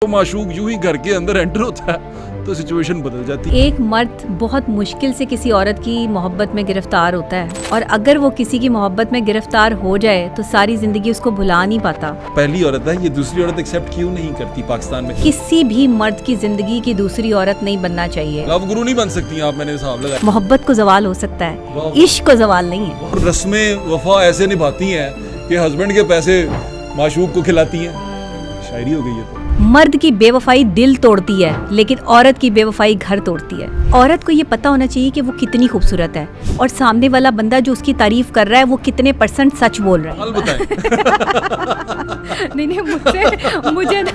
तो माशूक यूं ही घर के अंदर एंटर होता है तो सिचुएशन बदल जाती है। एक मर्द बहुत मुश्किल से किसी औरत की मोहब्बत में गिरफ्तार होता है, और अगर वो किसी की मोहब्बत में गिरफ्तार हो जाए तो सारी जिंदगी उसको भुला नहीं पाता। पहली औरत है, ये दूसरी औरत एक्सेप्ट क्यों नहीं करती पाकिस्तान में? किसी भी मर्द की जिंदगी की दूसरी औरत नहीं बनना चाहिए। लव गुरु नहीं बन सकती आप, मैंने हिसाब लगाया। मोहब्बत को जवाल हो सकता है, इश्क को जवाल नहीं है। रस्में वफा ऐसे निभाती हैं कि हस्बैंड के पैसे माशूक को खिलाती हैं। शायरी हो गई है। तो मर्द की बेवफाई दिल तोड़ती है, लेकिन औरत की बेवफाई घर तोड़ती है। औरत को ये पता होना चाहिए कि वो कितनी खूबसूरत है, और सामने वाला बंदा जो उसकी तारीफ कर रहा है वो कितने % सच बोल रहा है। हाल बताएं। नहीं मुझे ना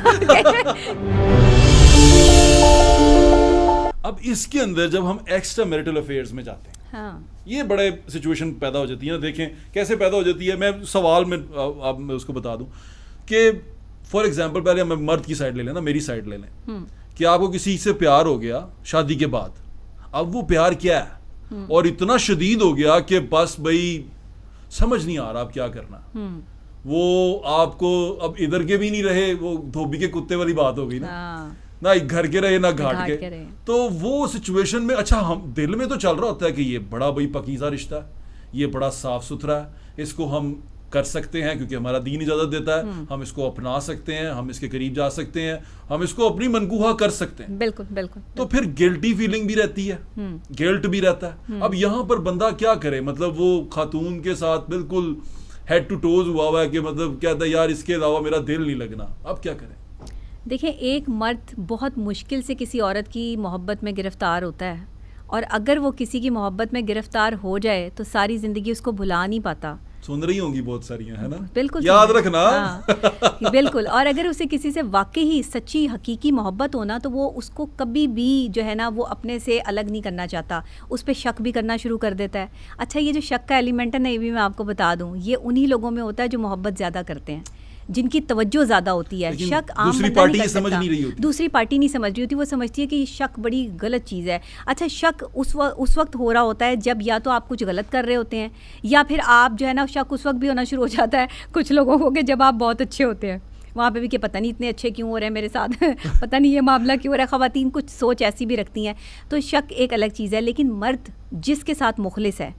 अब इसके अंदर जब हम एक्स्ट्रा मैरिटल अफेयर्स में जाते हैं, हाँ। ये बड़े सिचुएशन पैदा हो जाती है ना। देखें कैसे पैदा हो जाती है। मैं सवाल में अब मैं उसको बता दूं कि फॉर एग्जांपल पहले हम मर्द की साइड ले लें ना, मेरी साइड ले लें कि आपको किसी से प्यार हो गया शादी के बाद। अब वो प्यार क्या है और इतना शदीद हो गया कि बस भाई समझ नहीं आ रहा आप क्या करना। वो आपको अब इधर के भी नहीं रहे, वो धोबी के कुत्ते वाली बात हो गई ना घर के रहे ना घाट के रहे। तो वो सिचुएशन में अच्छा हम दिल में तो चल रहा होता है कि ये बड़ा भाई पकीज़ा रिश्ता है, ये बड़ा साफ सुथरा है, इसको हम कर सकते हैं क्योंकि हमारा दीन इजाजत देता है, हम इसको अपना सकते हैं, हम इसके करीब जा सकते हैं, हम इसको अपनी मनगूहा कर सकते हैं। बिल्कुल बिल्कुल। तो फिर गिल्टी फीलिंग भी रहती है, गिल्ट भी रहता है। अब यहाँ पर बंदा क्या करे, मतलब वो खातून के साथ बिल्कुल हेड टू टोज हुआ है कि मतलब कहता है यार इसके अलावा मेरा दिल नहीं लगना, अब क्या करें? देखिए, एक मर्द बहुत मुश्किल से किसी औरत की मोहब्बत में गिरफ्तार होता है, और अगर वो किसी की मोहब्बत में गिरफ्तार हो जाए तो सारी ज़िंदगी उसको भुला नहीं पाता। सुन रही होंगी बहुत सारी है ना? बिल्कुल याद रखना। हाँ, बिल्कुल। और अगर उसे किसी से वाकई ही सच्ची हकीकी मोहब्बत हो ना, तो वो उसको कभी भी जो है ना वो अपने से अलग नहीं करना चाहता, उस पर शक भी करना शुरू कर देता है। अच्छा, ये जो शक का एलिमेंट है ना, ये भी मैं आपको बता दूं, ये उन्हीं लोगों में होता है जो मोहब्बत ज़्यादा करते हैं, जिनकी तवज्जो ज़्यादा होती है। शक आम दूसरी बंदा पार्टी नहीं कर समझ सकता। नहीं रही होती। दूसरी पार्टी नहीं समझ रही होती, वो समझती है कि ये शक बड़ी गलत चीज़ है। अच्छा, शक उस वक्त हो रहा होता है जब या तो आप कुछ गलत कर रहे होते हैं, या फिर आप जो है ना शक उस वक्त भी होना शुरू हो जाता है कुछ लोगों को कि जब आप बहुत अच्छे होते हैं, वहाँ पे भी कि पता नहीं इतने अच्छे क्यों हो रहे हैं मेरे साथ पता नहीं ये मामला क्यों हो रहा है। ख़वातीन कुछ सोच ऐसी भी रखती हैं, तो शक एक अलग चीज़ है। लेकिन मर्द जिसके साथ मुखलिस है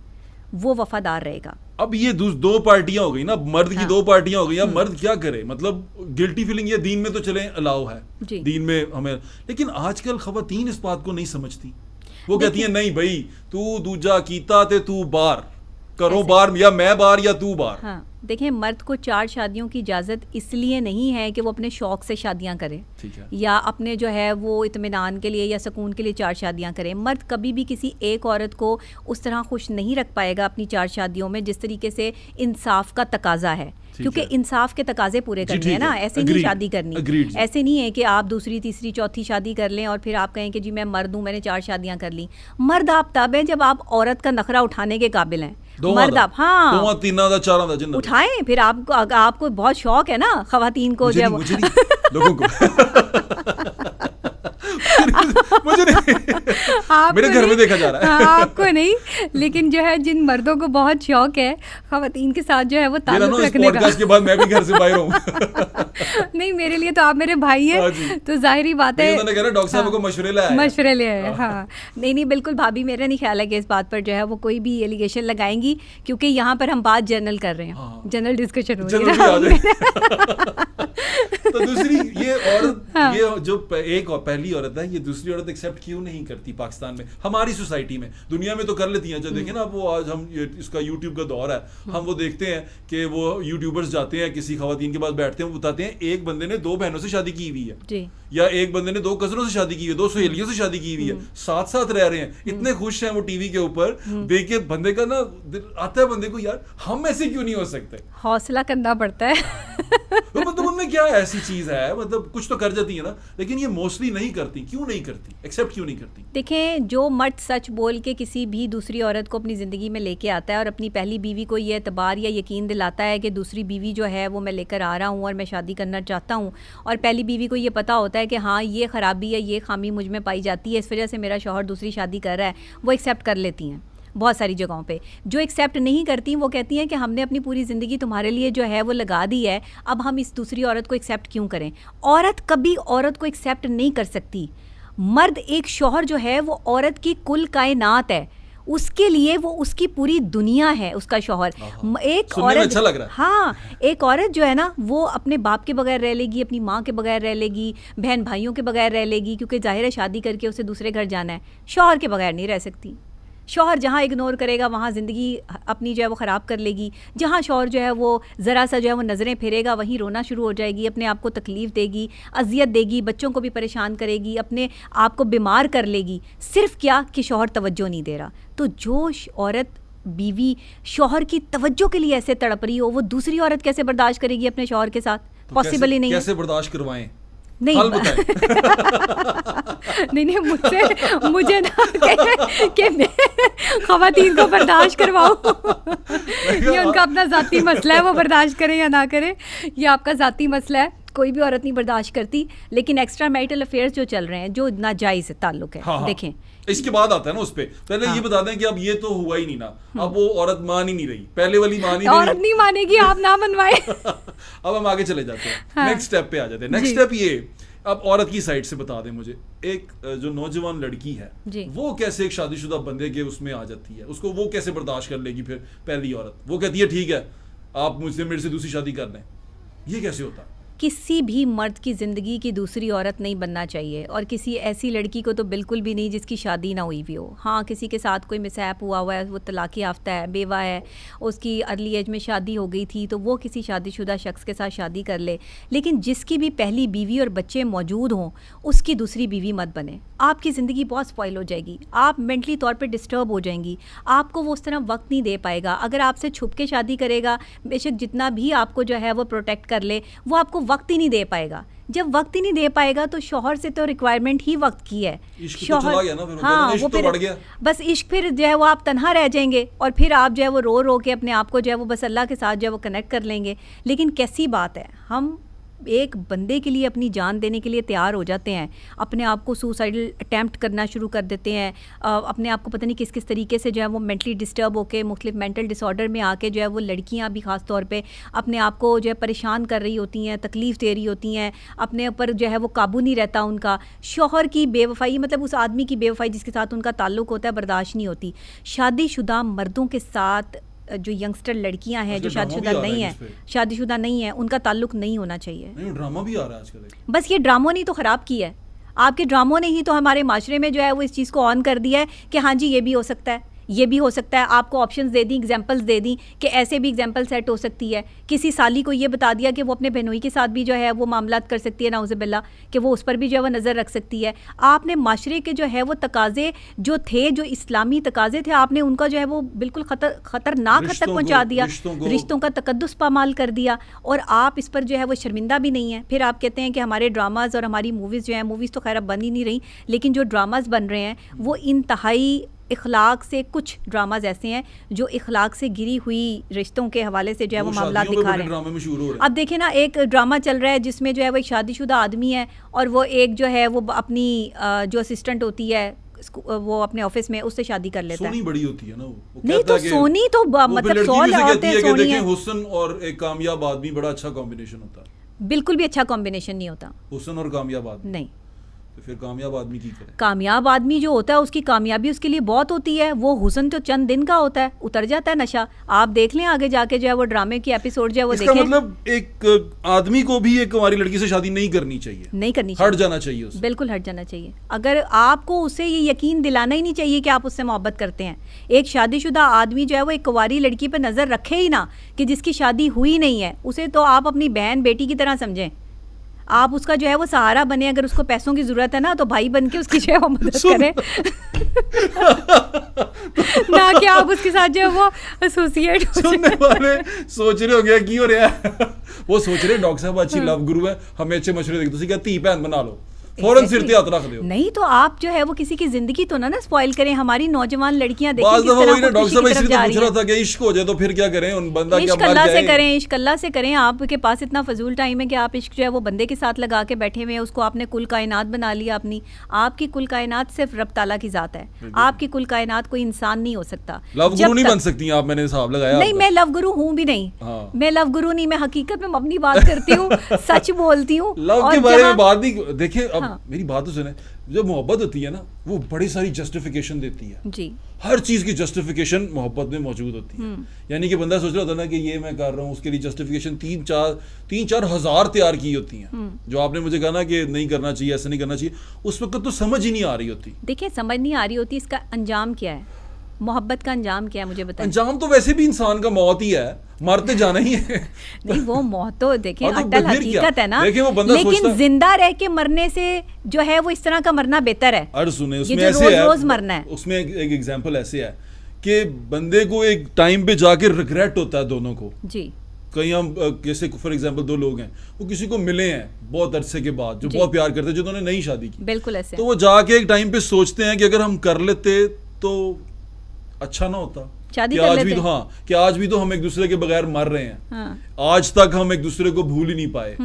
वो वफादार रहेगा। अब ये दो पार्टियां हो गई ना, मर्द की दो पार्टियां हो गई। अब मर्द क्या करे, मतलब गिल्टी फीलिंग ये दीन में तो चले अलाउ है, दीन में हमें, लेकिन आजकल खवातीन इस बात को नहीं समझती। वो कहती हैं नहीं भाई तू दूजा कीता ते तू बार करो बार, या मैं बार या तू बार। हाँ, देखिए, मर्द को 4 शादियों की इजाज़त इसलिए नहीं है कि वो अपने शौक़ से शादियां करे, ठीक है, या या अपने जो है वो इत्मीनान के लिए या सुकून के लिए 4 शादियां करे। मर्द कभी भी किसी एक औरत को उस तरह खुश नहीं रख पाएगा अपनी 4 शादियों में जिस तरीके से इंसाफ का तकाजा है, क्योंकि इंसाफ के तकाजे पूरे करने हैं ना, ऐसे नहीं शादी करनी। ऐसे नहीं है कि आप दूसरी तीसरी चौथी शादी कर लें और फिर आप कहें कि जी मैं मर्द हूँ, मैंने 4 शादियां कर ली। मर्द आप तब हैं जब आप औरत का नखरा उठाने के काबिल हैं। मर्द आप हाँ उठाएं, फिर आपको बहुत शौक है ना खवातीन को, जब लोगों को मुझे नहीं, मेरे घर में देखा जा रहा है। आपको नहीं, लेकिन जो है जिन मर्दों को बहुत शौक है खवातीन के साथ जो है वो ताल्लुक रखने का। इसके बाद मैं भी घर से बाहर हूँ। नहीं, मेरे लिए तो आप मेरे भाई हैं, तो जाहिर बात है उन्होंने कहा डॉक्टर साहब को मशवरे ले आए। हाँ, नहीं बिल्कुल भाभी, मेरा नहीं ख्याल है कि इस बात पर जो है वो कोई भी एलिगेशन लगाएंगी, क्योंकि यहाँ पर हम बात जनरल कर रहे हैं, जनरल डिस्कशन हो रही है। तो दूसरी ये औरत, ये जो एक पहली औरत है, ये दूसरी औरत एक्सेप्ट क्यों नहीं करती पाकिस्तान में, हमारी सोसाइटी में? दुनिया में तो कर लेती हैं। जो देखें ना, वो आज हम इसका यूट्यूब का दौर है, हम वो देखते हैं कि वो यूट्यूबर्स जाते हैं किसी खवातीन के पास, बैठते हैं, वो बताते हैं एक बंदे ने 2 बहनों से शादी की हुई है, या एक बंदे ने 2 कजनों से शादी की हुई है, 2 सहेलियों से शादी की हुई है, साथ साथ रह रहे हैं, इतने खुश हैं वो टीवी के ऊपर देख के। बंदे का ना आता है बंदे को, यार हम ऐसे क्यों नहीं हो सकते? हौसला करना पड़ता है। मतलब उनमें क्या ऐसी चीज है, मतलब कुछ तो कर जाती है ना, लेकिन ये मोस्टली नहीं करती। क्यों नहीं करती, एक्सेप्ट क्यों नहीं करती? देखें, जो मर्द सच बोल के किसी भी दूसरी औरत को अपनी ज़िंदगी में लेके आता है और अपनी पहली बीवी को ये एतबार या यकीन दिलाता है कि दूसरी बीवी जो है वो मैं लेकर आ रहा हूँ और मैं शादी करना चाहता हूँ, और पहली बीवी को ये पता होता है कि हाँ ये ख़राबी या ये खामी मुझ में पाई जाती है, इस वजह से मेरा शौहर दूसरी शादी कर रहा है, वो एक्सेप्ट कर लेती हैं। बहुत सारी जगहों पे। जो एक्सेप्ट नहीं करती वो कहती हैं कि हमने अपनी पूरी ज़िंदगी तुम्हारे लिए जो है वो लगा दी है, अब हम इस दूसरी औरत को एक्सेप्ट क्यों करें। औरत कभी औरत को एक्सेप्ट नहीं कर सकती। मर्द, एक शौहर जो है वो औरत की कुल कायनात है, उसके लिए वो उसकी पूरी दुनिया है उसका शौहर। एक औरत, अच्छा लग रहा है। हाँ, एक औरत जो है ना वो अपने बाप के बगैर रह लेगी, अपनी माँ के बगैर रह लेगी, बहन भाइयों के बगैर रह लेगी, क्योंकि जाहिर है शादी करके उसे दूसरे घर जाना है। शौहर के बगैर नहीं रह सकती। शौहर जहाँ इग्नोर करेगा वहाँ ज़िंदगी अपनी जो है वो ख़राब कर लेगी। जहाँ शौहर जो है वो ज़रा सा जो है वो नज़रें फेरेगा वहीं रोना शुरू हो जाएगी, अपने आप को तकलीफ़ देगी, अजियत देगी, बच्चों को भी परेशान करेगी, अपने आप को बीमार कर लेगी। सिर्फ क्या कि शौहर तवज्जो नहीं दे रहा। तो जो औरत, बीवी शौहर की तवज्जो के लिए ऐसे तड़प रही हो, वो दूसरी औरत कैसे बर्दाश्त करेगी अपने शौहर के साथ? तो पॉसिबल ही नहीं है। कैसे बर्दाश्त करवाएं? नहीं नहीं मुझे ना कि मैं ख़वातीन को बर्दाश्त करवाऊँ, ये उनका अपना ज़ाती मसला है, वो बर्दाश्त करें या ना करें, ये आपका ज़ाती मसला है। कोई भी औरत नहीं बर्दाश्त करती, लेकिन एक्स्ट्रा मैरिटल अफेयर्स जो चल रहे हैं, जो नाजायज़ ताल्लुक है, हाँ, देखें इसके बाद आता है ना उस पे। पहले ये बता दें कि अब ये तो हुआ ही नहीं ना, अब वो औरत मान ही नहीं रही, पहले वाली मान ही नहीं, औरत नहीं मानेगी, आप ना मनवाए। अब हम आगे चले जाते हैं, नेक्स्ट स्टेप पे आ जाते हैं। नेक्स्ट स्टेप ये, अब औरत की साइड से बता दें मुझे, एक जो नौजवान लड़की है वो कैसे एक शादीशुदा बंदे के उसमें आ जाती है, उसको वो कैसे बर्दाश्त कर लेगी? फिर पहली औरत वो कहती है ठीक है आप मुझसे मेरे से दूसरी शादी कर लें, ये कैसे होता है? किसी भी मर्द की ज़िंदगी की दूसरी औरत नहीं बनना चाहिए, और किसी ऐसी लड़की को तो बिल्कुल भी नहीं जिसकी शादी ना हुई भी हो। हाँ, किसी के साथ कोई मिसहैप हुआ है, वो तलाक़ याफ्ता है, बेवा है, उसकी अर्ली एज में शादी हो गई थी, तो वो किसी शादीशुदा शख्स के साथ शादी कर ले। लेकिन जिसकी भी पहली बीवी और बच्चे मौजूद हों, उसकी दूसरी बीवी मत बने। आपकी ज़िंदगी बहुत स्पॉइल हो जाएगी, आप मेंटली तौर पर डिस्टर्ब हो जाएंगी, आपको वो उस तरह वक्त नहीं दे पाएगा। अगर आपसे छुप के शादी करेगा, बेशक जितना भी आपको जो है वो प्रोटेक्ट कर ले, वो आपको वक्त ही नहीं दे पाएगा। जब वक्त ही नहीं दे पाएगा तो शौहर से तो रिक्वायरमेंट ही वक्त की है। शौहर तो ना, फिर हाँ, वो तो बढ़ गया। बस इश्क, फिर जो है वो आप तन्हा रह जाएंगे, और फिर आप जो है वो रो रो के अपने आप को जो है वो बस अल्लाह के साथ जो है वो कनेक्ट कर लेंगे। लेकिन कैसी बात है, हम एक बंदे के लिए अपनी जान देने के लिए तैयार हो जाते हैं, अपने आप को सुसाइडल अटैम्प्ट करना शुरू कर देते हैं, अपने आप को पता नहीं किस किस तरीके से जो है वो मेंटली डिस्टर्ब होकर मुख्तलिफ मेंटल डिसऑर्डर में आके जो है वो लड़कियां भी ख़ास तौर पे अपने आप को जो है परेशान कर रही होती हैं, तकलीफ़ दे रही होती हैं, अपने ऊपर जो है वो काबू नहीं रहता उनका। शौहर की बेवफाई, मतलब उस आदमी की बेवफाई जिसके साथ उनका ताल्लुक़ होता है, बर्दाश्त नहीं होती। शादीशुदा मर्दों के साथ जो यंगस्टर लड़कियां हैं जो शादीशुदा नहीं है, शादीशुदा नहीं है, उनका ताल्लुक नहीं होना चाहिए। नहीं, ड्रामा भी आ रहा है आजकल। बस ये ड्रामों ने तो ख़राब किया है, आपके ड्रामों ने ही तो हमारे माशरे में जो है वो इस चीज़ को ऑन कर दिया है कि हाँ जी ये भी हो सकता है, ये भी हो सकता है। आपको ऑप्शंस दे दी, एग्जांपल्स दे दी कि ऐसे भी एग्जांपल सेट हो सकती है। किसी साली को ये बता दिया कि वो अपने बहनोई के साथ भी जो है वो मामलात कर सकती है, नाउज़ुबिल्लाह, कि वो उस पर भी जो है वो नज़र रख सकती है। आपने माशरे के जो है वो तकाजे जो थे, जो इस्लामी तकाजे थे, आपने उनका जो है वो बिल्कुल ख़तरनाक हद तक पहुँचा दिया, रिश्तों का तकद्दुस पामाल कर दिया, और आप इस पर जो है वो शर्मिंदा भी नहीं है। फिर आप कहते हैं कि हमारे ड्रामाज़ और हमारी मूवीज़ जो हैं, मूवीज़ तो खैर अब बन ही नहीं रही, लेकिन जो ड्रामाज़ बन रहे हैं वो इंतहाई इखलाक से, कुछ ड्रामाज ऐसे हैं जो इखलाक से गिरी हुई रिश्तों के हवाले से जो है वो मामला दिखा रहे हैं। अब देखें ना, एक ड्रामा चल रहा है जिसमें जो है वो एक शादीशुदा आदमी है, और वो एक जो है वो अपनी जो असिस्टेंट होती है वो अपने ऑफिस में, उससे शादी कर लेता है। सोनी बड़ी होती है ना वो नहीं तो सोनी तो मतलब 100 औरतें सोनी है। हुस्न और एक कामयाब आदमी बड़ा अच्छा कॉम्बिनेशन होता है। बिल्कुल भी अच्छा कॉम्बिनेशन नहीं होता हुस्न और कामयाब आदमी। नहीं, तो फिर कामयाब आदमी की करे? कामयाब आदमी जो होता है उसकी कामयाबी उसके लिए बहुत होती है, वो हुस्न तो चंद दिन का होता है, उतर जाता है नशा। आप देख लें आगे जाके जो है वो ड्रामे की एपिसोड जो है वो देखें। इसका मतलब एक आदमी को भी एक कुंवारी लड़की से शादी नहीं करनी चाहिए, नहीं करनी चाहिए, हट जाना चाहिए उससे। बिल्कुल हट जाना चाहिए। अगर आपको उससे ये यकीन दिलाना ही नहीं चाहिए कि आप उससे मोहब्बत करते हैं। एक शादीशुदा आदमी जो है वो एक कुंवारी लड़की पर नज़र रखे ही ना, कि जिसकी शादी हुई नहीं है, उसे तो आप अपनी बहन बेटी की तरह समझें। आप उसका जो है वो सहारा बने, अगर उसको पैसों की जरूरत है ना तो भाई बन के उसकी जो है वो मदद करें ना कि आप उसके साथ जो है वो एसोसिएट हो। सुनने वाले सोच रहे होंगे की हो रहा है वो सोच रहे डॉक्टर साहब अच्छी लव गुरु है, हमें अच्छे मशवरे देते, क्या धी भैन बना लो, फौरन सिर ते हाथ रख दो। नहीं तो आप जो है वो किसी की जिंदगी तो ना स्पॉइल करें। हमारी नौजवान लड़कियां देखिए बाज़ किस दफ़ा तरह वही ना डॉक्टर साहब खुदकुशी की इसलिए तरफ तो जा पूछ रही रहा था कि इश्क हो जाए तो फिर क्या करें, उन बंदा क्या इश्क मर अल्लाह से जाए। करें, इश्क अल्लाह से करें। आपके पास इतना फजूल टाइम है कि आप इश्क जो है वो बंदे के साथ लगा के बैठे हुए हैं, उसको आपने कुल कायनात बना लिया अपनी। आपकी कुल कायनात सिर्फ रब ताला की ज़ात है, आपकी कुल कायनात कोई इंसान नहीं हो सकता। लव गुरु नहीं बन सकती आप, मैंने हिसाब लगाया। नहीं, मैं लव गुरु हूँ भी नहीं। हाँ। मैं लव गुरु नहीं, मैं हकीकत में अपनी बात करती हूँ, सच बोलती हूँ। लव और के बारे में जहाँ- बात नहीं, देखिए अब हाँ। मेरी बात तो सुने। जब मोहब्बत होती है ना, वो बड़ी सारी जस्टिफिकेशन देती है। जी हर चीज की जस्टिफिकेशन मोहब्बत में मौजूद होती है। यानी कि बंदा सोच रहा होता है ना कि ये मैं कर रहा हूँ, उसके लिए जस्टिफिकेशन तीन चार हजार तैयार की होती हैं। जो आपने मुझे कहा ना कि नहीं करना चाहिए, ऐसा नहीं करना चाहिए, उस वक्त तो समझ ही नहीं आ रही होती। देखिए, समझ नहीं आ रही होती इसका अंजाम क्या है, मोहब्बत का अंजाम क्या है, मुझे बताएं। अंजाम तो वैसे भी इंसान का मौत ही है, मरते जाना ही है। नहीं, वो मौत तो देखिए हाँ, तो अटल फिर क्या? हकीकत है ना। देखिए, वो बंदा लेकिन सोचता- जिंदा रह के मरने से जो है वो इस तरह का मरना बेहतर है। अरे सुने, ये उसमें जो ऐसे रोज है, रोज मरना है। उसमें एक एग्जांपल ऐसे है कि बंदे को एक टाइम पे जाके रिग्रेट होता है दोनों को। जी कहीं हम जैसे फॉर एग्जांपल दो लोग हैं, वो किसी को मिले हैं बहुत अरसे के बाद, जो जी। बहुत प्यार करते हैं, जिन्होंने नई शादी की, बिल्कुल ऐसे। तो वो जाके एक टाइम पे सोचते हैं कि अगर हम कर लेते तो अच्छा ना होता, शादी कि कर आज भी लेते। तो हाँ कि आज भी तो हम एक दूसरे के बगैर मर रहे हैं। हाँ। आज तक हम एक दूसरे को भूल ही नहीं पाए।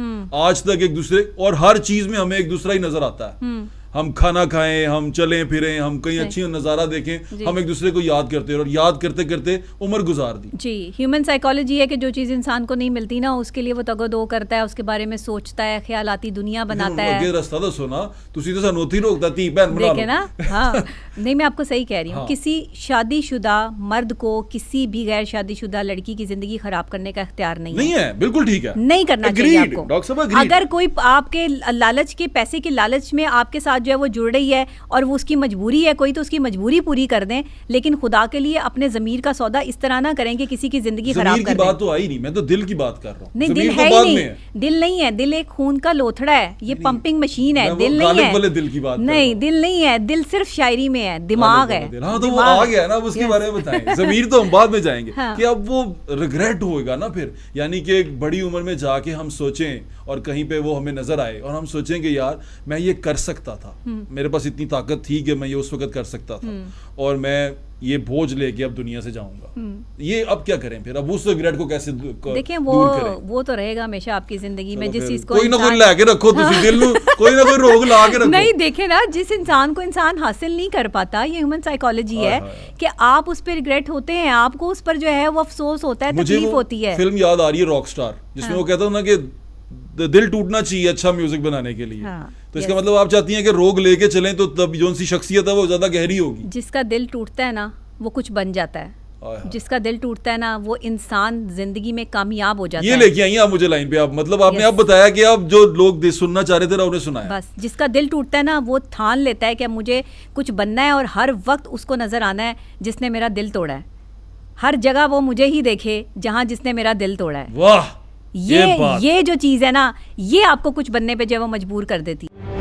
आज तक एक दूसरे, और हर चीज में हमें एक दूसरा ही नजर आता है। हम खाना खाएं, हम चलें फिरें, हम कहीं अच्छी नज़ारा देखें, हम एक दूसरे को याद करते हैं, और याद करते करते उम्र गुजार दी। जी, ह्यूमन साइकोलॉजी है कि जो चीज़ इंसान को नहीं मिलती ना, उसके लिए वो तगो-दो करता है, उसके बारे में सोचता है, ख्यालाती दुनिया बनाता है। अगे रास्ता तो सुना तुसी तो सानू उथी रोकता ती बहन बना देखे ना। हाँ, नहीं, मैं आपको सही कह रही हूँ। हाँ। किसी शादीशुदा मर्द को किसी भी गैर शादीशुदा लड़की की जिंदगी खराब करने का इख्तियार नहीं है। बिल्कुल ठीक है, नहीं करना चाहिए आपको। डॉक्टर साहब agreed। अगर कोई आपके लालच के, पैसे के लालच में आपके साथ जो है वो जुड़ रही है और वो उसकी मजबूरी है कोई, तो उसकी मजबूरी पूरी कर दें, लेकिन खुदा के लिए अपने जमीर का सौदा इस तरह ना करें कि किसी की जिंदगी खराब कर दें। बात तो आई नहीं, मैं तो दिल की बात कर रहा हूँ। नहीं, दिल है ही नहीं, दिल नहीं है, दिल एक खून का लोथड़ा है, ये पंपिंग मशीन है, दिल नहीं है। वाले दिल की बात नहीं, दिल नहीं है, दिल सिर्फ शायरी में है, दिमाग है। हाँ, तो वो आ गया ना, उसके बारे में बताएं। जमीर तो हम बाद में जाएंगे कि अब वो रिग्रेट होएगा ना फिर, यानी कि एक बड़ी उम्र में जाके हम सोचें और कहीं पे वो हमें नजर आए और हम सोचें कि यार मैं ये कर सकता था, मेरे पास इतनी ताकत थी कि मैं ये उस वक्त कर सकता था, और मैं ये बोझ लेके अब दुनिया से जाऊंगा। ये अब क्या करें फिर, अब उस रिग्रेट को कैसे देखिए, वो तो रहेगा हमेशा आपकी जिंदगी में, जिस चीज को कोई ना कोई लाके रखो तुसी दिल नू, कोई ना कोई रोग ला के रखो। नहीं, देखे ना, जिस इंसान को इंसान हासिल नहीं कर पाता, ये ह्यूमन साइकोलॉजी है कि आप उस पर रिग्रेट होते हैं, आपको उस पर जो है वो अफसोस होता है, तकलीफ होती है। फिल्म याद आ रही है रॉकस्टार, जिसमें वो कहता हूँ ना कि दिल टूटना चाहिए अच्छा म्यूजिक बनाने के लिए। तो इसका मतलब आप चाहती हैं कि रोग लेके चलें तो तब जो सी शख्सियत है वो ज्यादा गहरी होगी। जिसका दिल टूटता है ना वो कुछ बन जाता है, जिसका दिल टूटता है ना वो इंसान जिंदगी में कामयाब हो जाता है। ये लेके आई आप मुझे लाइन पे, आप मतलब आपने अब बताया कि आप जो लोग सुनना चाह रहे थे ना उन्हें सुनाया। बस जिसका दिल टूटता है ना वो ठान लेता है कि अब मुझे कुछ बनना है, और हर वक्त उसको नजर आना है जिसने मेरा दिल तोड़ा है, हर जगह वो मुझे ही देखे जहां जिसने मेरा दिल तोड़ा है। वाह, ये जो चीज है ना, ये आपको कुछ बनने पे जो वो मजबूर कर देती है।